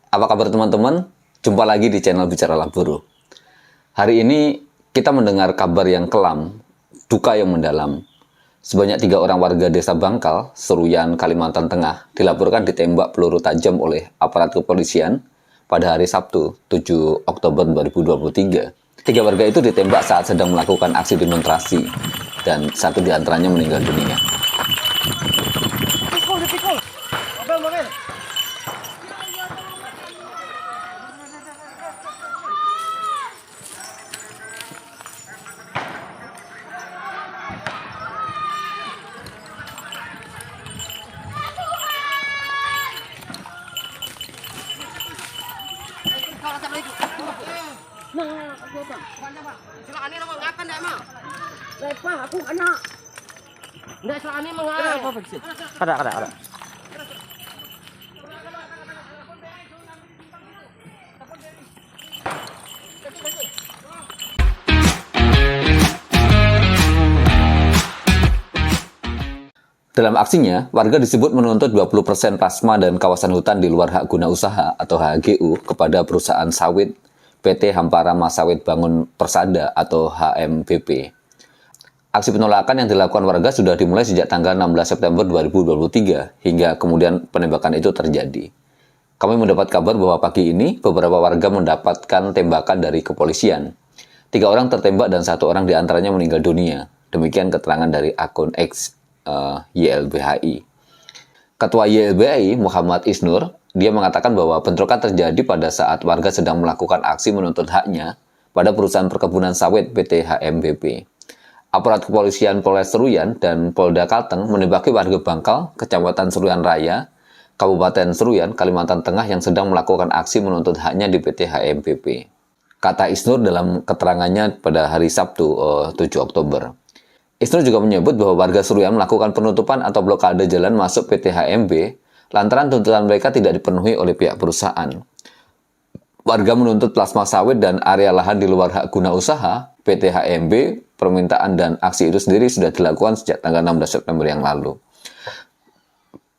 Apa kabar teman-teman? Jumpa lagi di channel Bicaralah Buruh. Hari ini kita mendengar kabar yang kelam, duka yang mendalam. Sebanyak 3 orang warga desa Bangkal, Seruyan, Kalimantan Tengah, dilaporkan ditembak peluru tajam oleh aparat kepolisian pada hari Sabtu, 7 Oktober 2023. 3 warga itu ditembak saat sedang melakukan aksi demonstrasi, dan satu di antaranya meninggal dunia. Aku anak. Nggak selani mengarah. Ada. Dalam aksinya, warga disebut menuntut 20% plasma dan kawasan hutan di luar hak guna usaha atau HGU kepada perusahaan sawit PT Hampara Masawit Bangun Persada atau HMBP. Aksi penolakan yang dilakukan warga sudah dimulai sejak tanggal 16 September 2023 hingga kemudian penembakan itu terjadi. Kami mendapat kabar bahwa pagi ini beberapa warga mendapatkan tembakan dari kepolisian. 3 orang tertembak dan 1 orang diantaranya meninggal dunia. Demikian keterangan dari akun X YLBHI. Ketua YLBHI Muhammad Isnur, dia mengatakan bahwa bentrokan terjadi pada saat warga sedang melakukan aksi menuntut haknya pada perusahaan perkebunan sawit PT HMBP. Aparat kepolisian Polres Seruyan dan Polda Kalteng menembaki warga Bangkal, Kecamatan Seruyan Raya, Kabupaten Seruyan, Kalimantan Tengah yang sedang melakukan aksi menuntut haknya di PT HMBP. Kata Isnur dalam keterangannya pada hari Sabtu 7 Oktober. Isnur juga menyebut bahwa warga Seruyan melakukan penutupan atau blokade jalan masuk PT HMB lantaran tuntutan mereka tidak dipenuhi oleh pihak perusahaan. Warga menuntut plasma sawit dan area lahan di luar hak guna usaha PT HMB. Permintaan dan aksi itu sendiri sudah dilakukan sejak tanggal 16 September yang lalu.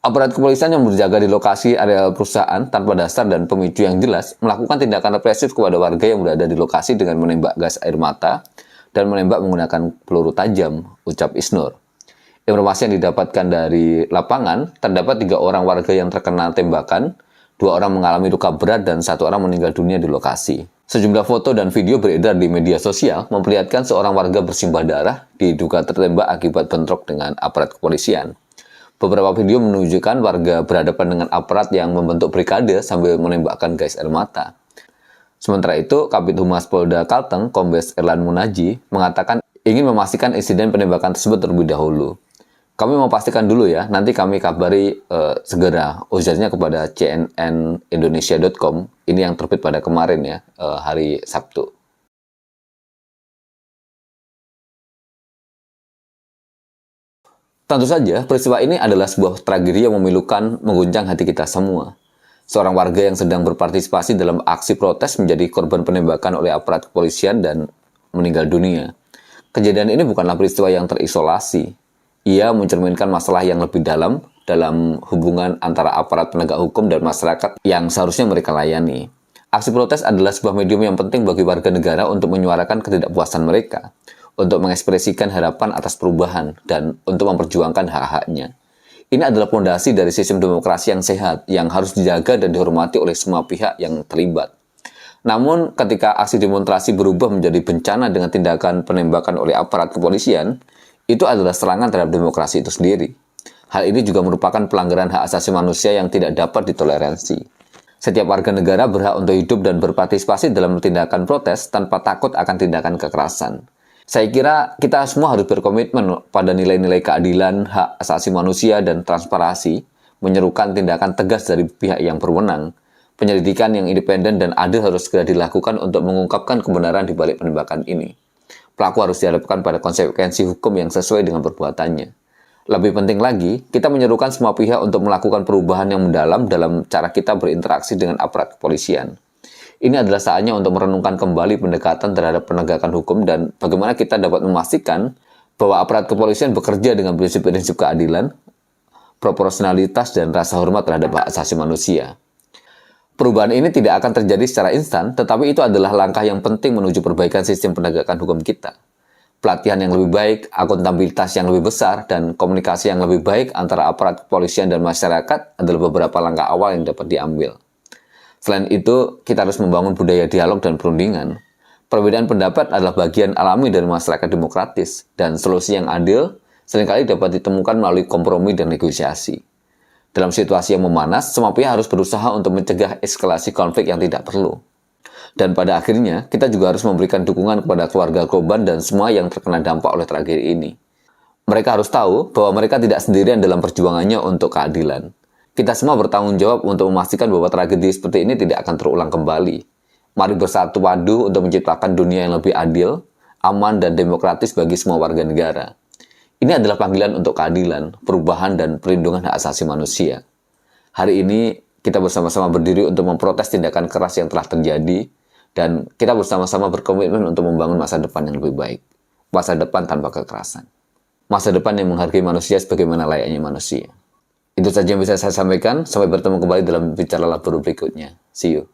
Aparat kepolisian yang berjaga di lokasi area perusahaan tanpa dasar dan pemicu yang jelas melakukan tindakan represif kepada warga yang berada di lokasi dengan menembak gas air mata dan menembak menggunakan peluru tajam, ucap Isnur. Informasi yang didapatkan dari lapangan, terdapat 3 orang warga yang terkena tembakan, 2 orang mengalami luka berat dan 1 orang meninggal dunia di lokasi. Sejumlah foto dan video beredar di media sosial memperlihatkan seorang warga bersimbah darah diduga tertembak akibat bentrok dengan aparat kepolisian. Beberapa video menunjukkan warga berhadapan dengan aparat yang membentuk brigade sambil menembakkan gas air mata. Sementara itu, Kabid Humas Polda Kalteng, Kombes Erlan Munaji, mengatakan ingin memastikan insiden penembakan tersebut terlebih dahulu. Kami mau pastikan dulu ya, nanti kami kabari segera, ujarnya kepada cnnindonesia.com, ini yang terbit pada kemarin ya, hari Sabtu. Tentu saja, peristiwa ini adalah sebuah tragedi yang memilukan, mengguncang hati kita semua. Seorang warga yang sedang berpartisipasi dalam aksi protes menjadi korban penembakan oleh aparat kepolisian dan meninggal dunia. Kejadian ini bukanlah peristiwa yang terisolasi. Ia mencerminkan masalah yang lebih dalam hubungan antara aparat penegak hukum dan masyarakat yang seharusnya mereka layani. Aksi protes adalah sebuah medium yang penting bagi warga negara untuk menyuarakan ketidakpuasan mereka, untuk mengekspresikan harapan atas perubahan, dan untuk memperjuangkan hak-haknya. Ini adalah fondasi dari sistem demokrasi yang sehat, yang harus dijaga dan dihormati oleh semua pihak yang terlibat. Namun, ketika aksi demonstrasi berubah menjadi bencana dengan tindakan penembakan oleh aparat kepolisian, itu adalah serangan terhadap demokrasi itu sendiri. Hal ini juga merupakan pelanggaran hak asasi manusia yang tidak dapat ditoleransi. Setiap warga negara berhak untuk hidup dan berpartisipasi dalam tindakan protes tanpa takut akan tindakan kekerasan. Saya kira kita semua harus berkomitmen pada nilai-nilai keadilan, hak asasi manusia, dan transparansi, menyerukan tindakan tegas dari pihak yang berwenang. Penyelidikan yang independen dan adil harus segera dilakukan untuk mengungkapkan kebenaran di balik penembakan ini. Pelaku harus dihadapkan pada konsekuensi hukum yang sesuai dengan perbuatannya. Lebih penting lagi, kita menyerukan semua pihak untuk melakukan perubahan yang mendalam dalam cara kita berinteraksi dengan aparat kepolisian. Ini adalah saatnya untuk merenungkan kembali pendekatan terhadap penegakan hukum dan bagaimana kita dapat memastikan bahwa aparat kepolisian bekerja dengan prinsip-prinsip keadilan, proporsionalitas, dan rasa hormat terhadap hak asasi manusia. Perubahan ini tidak akan terjadi secara instan, tetapi itu adalah langkah yang penting menuju perbaikan sistem penegakan hukum kita. Pelatihan yang lebih baik, akuntabilitas yang lebih besar, dan komunikasi yang lebih baik antara aparat kepolisian dan masyarakat adalah beberapa langkah awal yang dapat diambil. Selain itu, kita harus membangun budaya dialog dan perundingan. Perbedaan pendapat adalah bagian alami dari masyarakat demokratis, dan solusi yang adil seringkali dapat ditemukan melalui kompromi dan negosiasi. Dalam situasi yang memanas, semua pihak harus berusaha untuk mencegah eskalasi konflik yang tidak perlu. Dan pada akhirnya, kita juga harus memberikan dukungan kepada keluarga korban dan semua yang terkena dampak oleh tragedi ini. Mereka harus tahu bahwa mereka tidak sendirian dalam perjuangannya untuk keadilan. Kita semua bertanggung jawab untuk memastikan bahwa tragedi seperti ini tidak akan terulang kembali. Mari bersatu padu untuk menciptakan dunia yang lebih adil, aman, dan demokratis bagi semua warga negara. Ini adalah panggilan untuk keadilan, perubahan, dan perlindungan hak asasi manusia. Hari ini, kita bersama-sama berdiri untuk memprotes tindakan keras yang telah terjadi, dan kita bersama-sama berkomitmen untuk membangun masa depan yang lebih baik. Masa depan tanpa kekerasan. Masa depan yang menghargai manusia sebagaimana layaknya manusia. Itu saja yang bisa saya sampaikan. Sampai bertemu kembali dalam Bicara Labur berikutnya. See you.